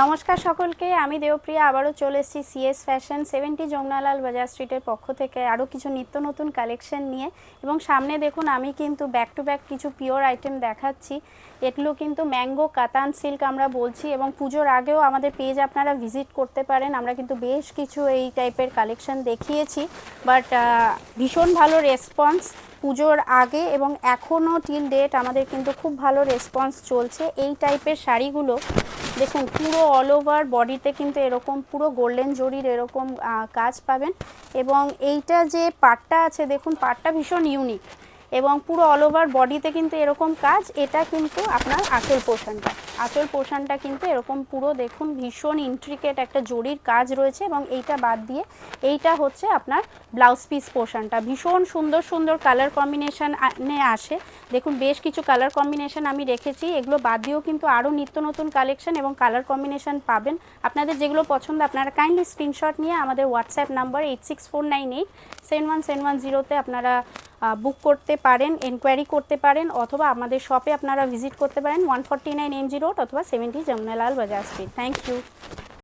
নমস্কার সকলকে, আমি দেবপ্রিয়া আবারও চলে এসেছি সিএস ফ্যাশন 70 যমুনালাল বাজার স্ট্রিটের পক্ষ থেকে আরও কিছু নিত্য নতুন কালেকশন নিয়ে। এবং সামনে দেখুন আমি কিন্তু ব্যাক টু ব্যাক কিছু পিওর আইটেম দেখাচ্ছি। এগুলো কিন্তু ম্যাঙ্গো কাতান সিল্ক আমরা বলছি, এবং পুজোর আগেও আমাদের পেজ আপনারা ভিজিট করতে পারেন। আমরা কিন্তু বেশ কিছু এই টাইপের কালেকশন দেখিয়েছি, বাট ভীষণ ভালো রেসপন্স পুজোর আগে এবং এখনও টিল ডেট আমাদের কিন্তু খুব ভালো রেসপন্স চলছে। এই টাইপের শাড়িগুলো দেখুন পুরো অল ওভার বডিতে কিন্তু এরকম পুরো গোল্ডেন জরির এরকম কাজ পাবেন। এবং এইটা যে পাটটা আছে দেখুন, পাটটা ভীষণ ইউনিক এবং পুরো অল ওভার বডিতে কিন্তু এরকম কাজ। এটা কিন্তু আপনার আঁচল পোর্শনটা কিন্তু এরকম পুরো দেখুন ভীষণ ইন্ট্রিকেট একটা জরির কাজ রয়েছে। এবং এইটা বাদ দিয়ে এইটা হচ্ছে আপনার ব্লাউজ পিস পোর্শনটা। ভীষণ সুন্দর সুন্দর কালার কম্বিনেশনে আসে। দেখুন বেশ কিছু কালার কম্বিনেশন আমি রেখেছি, এগুলো বাদ দিয়েও কিন্তু আরও নিত্য নতুন কালেকশন এবং কালার কম্বিনেশন পাবেন। আপনাদের যেগুলো পছন্দ আপনারা কাইন্ডলি স্ক্রিনশট নিয়ে আমাদের হোয়াটসঅ্যাপ নাম্বার 8649871710 আপনারা বুক করতে পারেন, এনকোয়ারি করতে পারেন, অথবা আমাদের শপে আপনারা ভিজিট করতে পারেন 149 MG রোড অথবা 70 যমুনালাল বাজার স্ট্রিট। Thank you.